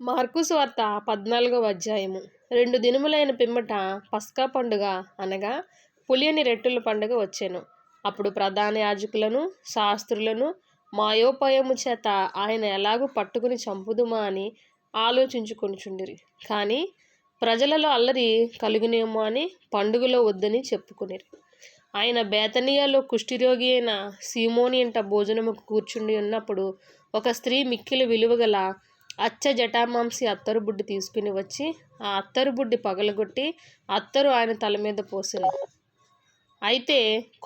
Mark సువార్త 14వ అధ్యాయము. 2 దినములైన పిమ్మట పస్కా పండుగ అనగా పులియని రొట్టెల పండుగ వచ్చెను. అప్పుడు ప్రధాన యాజకులను శాస్త్రులను మాయోపాయము చేత ఆయన ఎలాగూ పట్టుకుని చంపుదుమా అని ఆలోచించుకొనుచుండిరి. కానీ ప్రజలలో అల్లరి కలుగునేమో అని పండుగలో వద్దని చెప్పుకొనిరి. ఆయన బేతనియలో కుష్ఠరోగి అయిన సీమోని ఇంట భోజనముకు కూర్చుండి ఉన్నప్పుడు ఒక స్త్రీ మిక్కిలి విలువగల అచ్చ జటామాంసి అత్తరు బుడ్డి తీసుకుని వచ్చి ఆ అత్తరు బుడ్డి పగలగొట్టి అత్తరు ఆయన తల మీద పోసెను. అయితే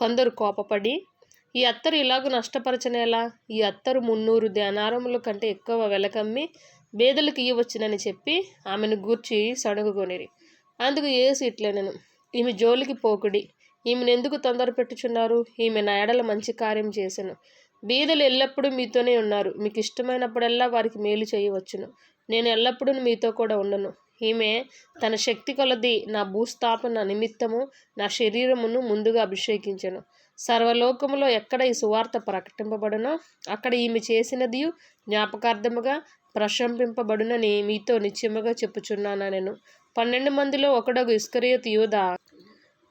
కొందరు కోపపడి, ఈ అత్తరు ఇలాగూ నష్టపరచనేలా? ఈ అత్తరు 300 దేనారముల కంటే ఎక్కువ వెలకమ్మి బేదలకు ఇయ్యవచ్చునని చెప్పి ఆమెను గూర్చి సణుగుకొనిరి. అందుకు యేసు ఇట్లనెను, ఈమె జోలికి పోకుడి, ఈమెనెందుకు తొందర పెట్టుచున్నారు? ఈమె నా ఎడల మంచి కార్యం చేసెను. బీదలు ఎల్లప్పుడూ మీతోనే ఉన్నారు, మీకు ఇష్టమైనప్పుడల్లా వారికి మేలు చేయవచ్చును. నేను ఎల్లప్పుడూ మీతో కూడా ఉండను. ఈమె తన శక్తి కొలది నా భూస్థాపన నిమిత్తము నా శరీరమును ముందుగా అభిషేకించెను. సర్వలోకములో ఎక్కడ ఈ సువార్త ప్రకటింపబడునో అక్కడ ఈమె చేసినదియు జ్ఞాపకార్థముగా ప్రశంసింపబడునని మీతో నిశ్చయముగా చెప్పుచున్నాను. నేను 12 మందిలో ఒకడగు ఇస్కరియోతు యూదా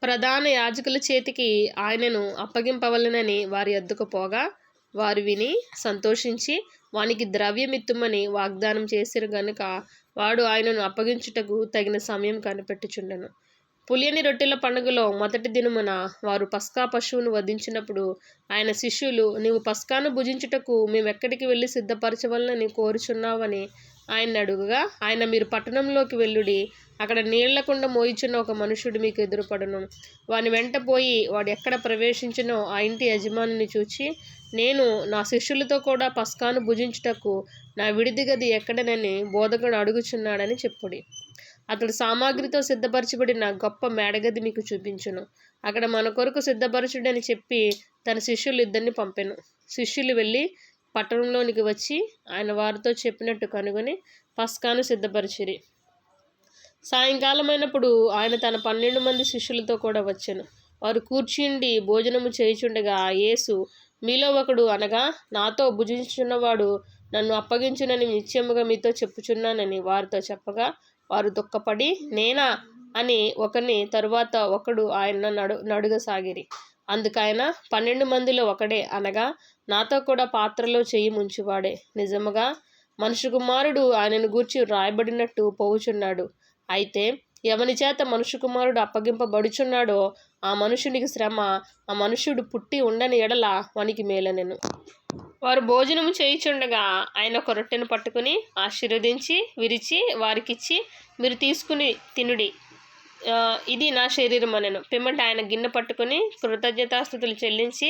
ప్రధాన యాజకుల చేతికి ఆయనను అప్పగింపవలెనని వారి యొద్దకు పోగా వారు విని సంతోషించి వానికి ద్రవ్యమిత్తుమని వాగ్దానం చేసిరు గనుక వాడు ఆయనను అప్పగించుటకు తగిన సమయం కనిపెట్టుచుండెను. పులియని రొట్టెల పండుగలో మొదటి దినమున వారు పస్కా పశువును వధించినప్పుడు ఆయన శిష్యులు, నీవు పస్కాను భుజించుటకు మేమెక్కడికి వెళ్ళి సిద్ధపరచవలనని కోరుచున్నావని ఆయన అడుగుగా ఆయన, మీరు పట్టణంలోకి వెళ్ళుడి, అక్కడ నీళ్లకుండ మోయిచున్న ఒక మనుషుడు మీకు ఎదురుపడును. వాని వెంట పోయి వాడు ఎక్కడ ప్రవేశించునో ఆ ఇంటి యజమానిని చూచి, నేను నా శిష్యులతో కూడా పస్కాను భుజించుటకు నా విడిది గది ఎక్కడనని బోధకుడు అడుగుచున్నాడని చెప్పుడి. అతడు సామాగ్రితో సిద్ధపరచబడిన గొప్ప మేడగది మీకు చూపించును. అక్కడ మన కొరకు సిద్ధపరచుడని చెప్పి తన శిష్యులు 2 పంపెను. శిష్యులు వెళ్ళి పట్టణంలోనికి వచ్చి ఆయన వారితో చెప్పినట్టు కనుగొని పస్కాను సిద్ధపరిచిరి. సాయంకాలమైనప్పుడు ఆయన తన 12 మంది శిష్యులతో కూడా వచ్చెను. వారు కూర్చుండి భోజనము చేయుచుండగా యేసు, మీలో ఒకడు అనగా నాతో భుజించుచున్నవాడు నన్ను అప్పగించునని నిశ్చయముగా మీతో చెప్పుచున్నానని వారితో చెప్పగా వారు దుఃఖపడి, నేనా అని ఒకని తరువాత ఒకడు ఆయన నడుగసాగిరి. అందుకైన 12 మందిలో ఒకడే అనగా నాతో కూడా పాత్రలో చెయ్యి ముంచువాడే. నిజముగా మనుష్య కుమారుడు ఆయనను గూర్చి రాయబడినట్టు పోవుచున్నాడు. అయితే ఎవని చేత మనుష్య కుమారుడు అప్పగింపబడుచున్నాడో ఆ మనుషునికి శ్రమ, ఆ మనుష్యుడు పుట్టి ఉండని ఎడల వానికి మేలనెను. వారు భోజనము చేయుచుండగా ఆయన ఒక రొట్టెను పట్టుకుని ఆశీర్వదించి విరిచి వారికిచ్చి, మీరు తీసుకుని తినుడి, ఇది నా శరీరం అనెను. పిమ్మట ఆయన గిన్నె పట్టుకుని కృతజ్ఞతాస్తుతులు చెల్లించి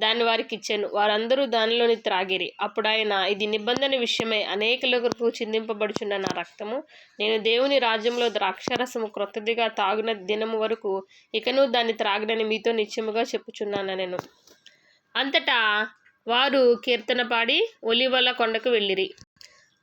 దాన్ని వారికి ఇచ్చెను. వారందరూ దానిలోని త్రాగిరి. అప్పుడు ఆయన, ఇది నిబంధన విషయమై అనేకులకు చిందింపబడుచున్న నా రక్తము. నేను దేవుని రాజ్యంలో ద్రాక్షారసము క్రొత్తదిగా తాగున దినము వరకు ఇకను దాన్ని త్రాగనని మీతో నిశ్చయముగా చెప్పుచున్నానెను. అంతటా వారు కీర్తన పాడి ఒలీవల కొండకు వెళ్ళిరి.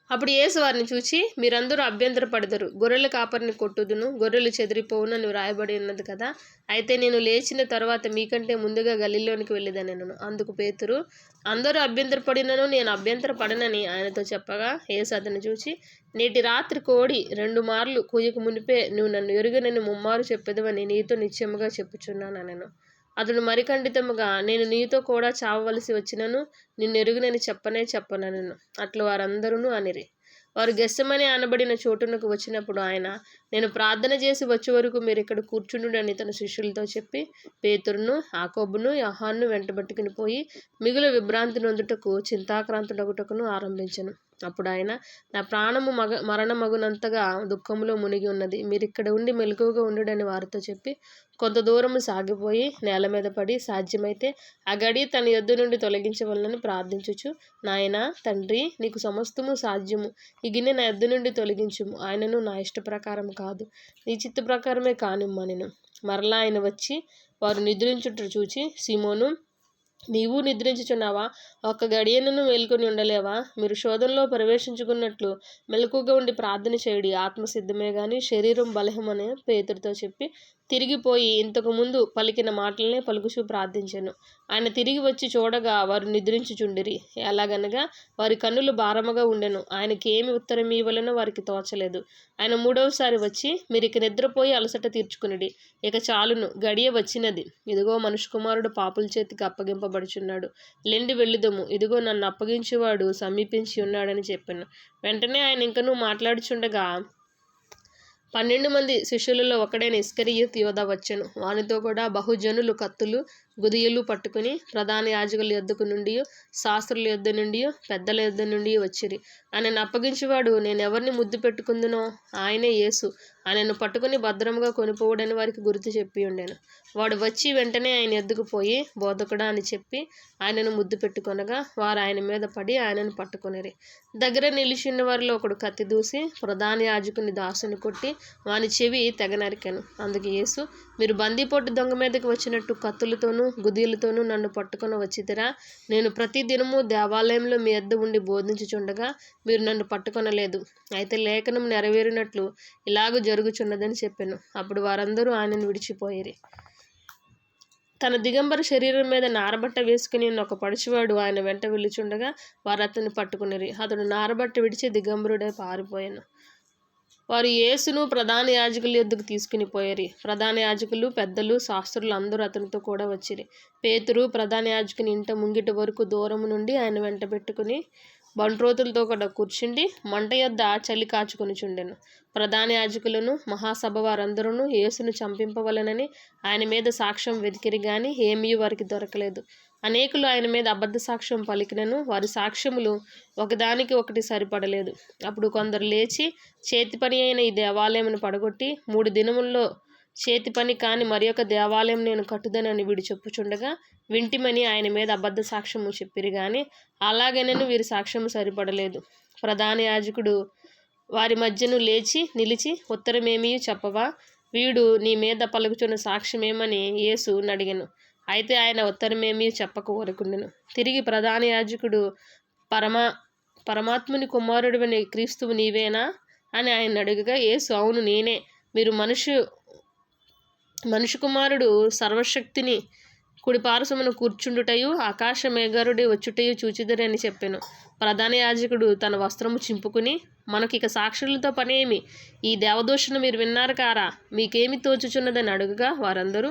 అప్పుడు యేసు వారిని చూచి, మీరందరూ అభ్యంతరపడదురు, గొర్రెల కాపరిని కొట్టుదును, గొర్రెలు చెదిరిపోవును అని వ్రాయబడి ఉన్నది కదా. అయితే నేను లేచిన తరువాత మీకంటే ముందుగా గలిలోనికి వెళ్ళేదనెను. అందుకు పేతురు, అందరూ అభ్యంతరపడినను నేను అభ్యంతరపడనని ఆయనతో చెప్పగా యేసు అతన్ని చూచి, నేటి రాత్రి కోడి 2 మార్లు కూయక మునిపే నువ్వు నన్ను ఎరుగనని ముమ్మారు చెప్పెదవని నీతో నిశ్చయముగా చెప్పుచున్నానెను. అతడు మరిఖండితముగా, నేను నీతో కూడా చావవలసి వచ్చినను నిన్ను ఎరుగనని చెప్పనెను. అట్లు వారందరూ అనిరి. వారు గెత్సెమనే అనబడిన చోటునకు వచ్చినప్పుడు ఆయన, నేను ప్రార్థన చేసి వచ్చే వరకు మీరు ఇక్కడ కూర్చుండుడని తన శిష్యులతో చెప్పి పేతురును యాకోబును యోహానును వెంటబట్టుకుని పోయి మిగులు విభ్రాంతి నొందుటకు చింతాక్రాంతుడగుటకును ఆరంభించెను. అప్పుడు ఆయన, నా ప్రాణము మరణమగునంతగా దుఃఖములో మునిగి ఉన్నది, మీరిక్కడ ఉండి మెలకువగా ఉండుడని వారితో చెప్పి కొంత దూరము సాగిపోయి నేల మీద పడి సాధ్యమైతే ఆ గడి తన యొద్ద నుండి తొలగించవలనని ప్రార్థించుచు, నాయనా తండ్రి, నీకు సమస్తము సాధ్యము, ఈ గిన్నె నా యొద్ద నుండి తొలగించుము, ఆయనను నా ఇష్ట ప్రకారం కాదు నీ చిత్త ప్రకారమే కానిమ్మనెను. మరలా ఆయన వచ్చి వారు నిద్రించుట చూచి, సీమోను, నీవు నిద్రించుచున్నావా? ఒక్క గడియనను మేల్కొని ఉండలేవా? మీరు శోధనలో ప్రవేశించుకున్నట్లు మెలకుగా ఉండి ప్రార్థన చేయుడి, ఆత్మ సిద్ధమే గాని శరీరం బలహీనమని పేతురుతో చెప్పి తిరిగిపోయి ఇంతకుముందు పలికిన మాటలనే పలుకుచూ ప్రార్థించెను. ఆయన తిరిగి వచ్చి చూడగా వారు నిద్రించుచుండిరి. ఎలాగనగా వారి కన్నులు భారముగా ఉండెను. ఆయనకి ఏమి ఉత్తరం ఇవ్వలనో వారికి తోచలేదు. ఆయన మూడవసారి వచ్చి, మీరిక నిద్రపోయి అలసట తీర్చుకునిడి, ఇక చాలును, గడియ వచ్చినది. ఇదిగో మనుష్య కుమారుడు పాపుల చేతికి అప్పగింపబడుచున్నాడు. లెండి వెళ్ళుదము, ఇదిగో నన్ను అప్పగించేవాడు సమీపించి ఉన్నాడని చెప్పాను. వెంటనే ఆయన ఇంకనూ మాట్లాడుచుండగా 12 మంది శిష్యులలో ఒకడైన ఇస్కరియోతు యోధా వచ్చెను. వానితో కూడా బహుజనులు కత్తులు గుదియలు పట్టుకుని ప్రధాన యాజకుల యొద్దకు నుండి, శాస్త్రుల యొద్ద నుండి, పెద్దల యొద్ద నుండి వచ్చిరి. ఆయనను అప్పగించేవాడు నేను ఎవరిని ముద్దు పెట్టుకుందునో ఆయనే యేసు, ఆయనను పట్టుకుని భద్రముగా కొనిపోవుడని వారికి గుర్తు చెప్పి ఉండెను. వాడు వచ్చి వెంటనే ఆయన ఎద్దుకు పోయి, బోధకుడా అని చెప్పి ఆయనను ముద్దు పెట్టుకొనగా వారు ఆయన మీద పడి ఆయనను పట్టుకొనిరి. దగ్గర నిలిచిన వారిలో ఒకడు కత్తి దూసి ప్రధాన యాజకుని దాసుని కొట్టి వాని చెవి తెగ నరికెను. అందుకు యేసు, మీరు బందీపోటు దొంగ మీదకి వచ్చినట్టు కత్తులతోనూ గుదీలతోనూ నన్ను పట్టుకొని వచ్చితిరా? నేను ప్రతి దినము దేవాలయంలో మీ యొద్ద ఉండి బోధించుచుండగా మీరు నన్ను పట్టుకొనలేదు. అయితే లేఖనం నెరవేరినట్లు ఇలాగూ జరుగుచున్నదని చెప్పాను. అప్పుడు వారందరూ ఆయనను విడిచిపోయిరి. తన దిగంబర శరీరం మీద నారబట్ట వేసుకుని ఉన్న ఒక పడుచువాడు ఆయన వెంట వెళ్ళుచుండగా వారు అతన్ని పట్టుకునిరి. అతడు నారబట్ట విడిచి దిగంబరుడై పారిపోయాను. వారు యేసును ప్రధాన యాజకుల యొద్దకు తీసుకుని పోయారు. ప్రధాన యాజకులు, పెద్దలు, శాస్త్రులు అందరూ అతనితో కూడా వచ్చిరి. పేతురు ప్రధాన యాజకుని ఇంట ముంగిటి వరకు దూరము నుండి ఆయన వెంట పెట్టుకుని బంట్రోతులతో కూడా కూర్చుండి మంట యొద్ద చలి కాచుకొనిచుండెను. ప్రధాన యాజకులను, మహాసభ వారందరూ యేసును చంపింపవలెనని ఆయన మీద సాక్ష్యం వెతికిరి గాని ఏమీ వారికి దొరకలేదు. అనేకులు ఆయన మీద అబద్ధ సాక్ష్యం పలికినను వారి సాక్ష్యములు ఒకదానికి ఒకటి సరిపడలేదు. అప్పుడు కొందరు లేచి, చేతి పని అయిన ఈ దేవాలయమును పడగొట్టి 3 దినముల్లో చేతి పని కాని మరి ఒక దేవాలయం నేను కట్టుదనని వీడు చెప్పుచుండగా వింటిమని ఆయన మీద అబద్ధ సాక్ష్యము చెప్పిరి గాని అలాగైనను వీరి సాక్ష్యము సరిపడలేదు. ప్రధాన యాజకుడు వారి మధ్యను లేచి నిలిచి, ఉత్తరమేమీ చెప్పవా? వీడు నీ మీద పలుకుచున్న సాక్ష్యమేమని యేసు అడిగెను. అయితే ఆయన ఉత్తరమేమీ చెప్పక ఊరకుండెను. తిరిగి ప్రధాన యాజకుడు, పరమాత్ముని కుమారుడివని క్రీస్తువు నీవేనా అని ఆయన అడుగగా యేసు, అవును నేనే. మీరు మనుష్య కుమారుడు సర్వశక్తిని కుడిపార్శ్వమున కూర్చుండుటయు ఆకాశ మేఘారుడి వచ్చుటయు చూచిదరని చెప్పెను. ప్రధాన యాజకుడు తన వస్త్రము చింపుకుని, మనకిక సాక్షులతో పనేమి? ఈ దేవదూషణ మీరు విన్నారు కారా? మీకేమి తోచుచున్నదని అడుగగా వారందరూ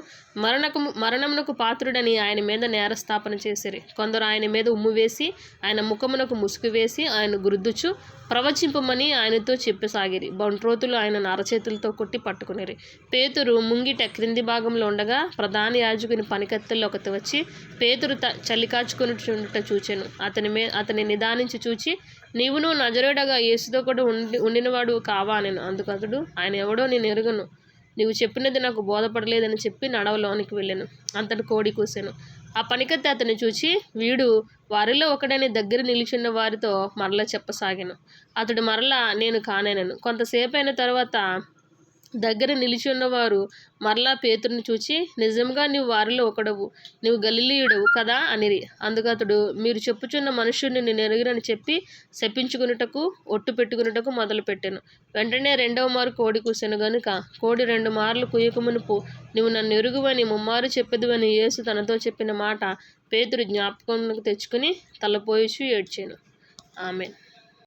మరణమునకు పాత్రుడని ఆయన మీద నేరస్థాపన చేసిరి. కొందరు ఆయన మీద ఉమ్ము వేసి ఆయన ముఖమునకు ముసుగు వేసి ఆయన గుర్దుచు ప్రవచింపమని ఆయనతో చెప్పసాగిరి. బంట్రోతులు ఆయన అరచేతులతో కొట్టి పట్టుకునిరి. పేతురు ముంగిట క్రింది భాగంలో ఉండగా ప్రధాన యాజకుని పనికత్తెల్లో ఒకటి వచ్చి పేతురు చలి కాచుకొనుచుండుట చూచెను. అతని నిదానించి చూచి, నీవును నజరేయుడగా యేసుతో కూడా ఉండినవాడు కావా అనెను. అందుకు అతడు, ఆయన ఎవడో నేను ఎరుగను, నీవు చెప్పినది నాకు బోధపడలేదని చెప్పి నడవలోనికి వెళ్ళాను. అంతటి కోడి కూసెను. ఆ పనికత్తె అతన్ని చూచి, వీడు వారిలో ఒకడని దగ్గర నిలిచున్న వారితో మరలా చెప్పసాగాను. అతడు మరలా నేను కానేనను. కొంతసేపు అయిన తర్వాత దగ్గర నిలిచి ఉన్నవారు మరలా పేతురుని చూచి, నిజంగా నీవు వారిలో ఒకడవు, నీవు గలిలీయుడవు కదా అనిరి. అందుకు అతడు, మీరు చెప్పుచున్న మనుష్యుడిని నేను ఎరుగనని చెప్పి శపించుకున్నటకు ఒట్టు పెట్టుకున్నటకు మొదలుపెట్టాను. వెంటనే 2వ మారు కోడి కూసెను గనుక కోడి 2 మార్లు కుయ్యకమునుపు నువ్వు నన్ను ఎరుగువని ముమ్మారు చెప్పెదువని యేసు తనతో చెప్పిన మాట పేతురు జ్ఞాపకంలోకి తెచ్చుకుని తలపోయిచు ఏడ్చాను. ఆమెన్.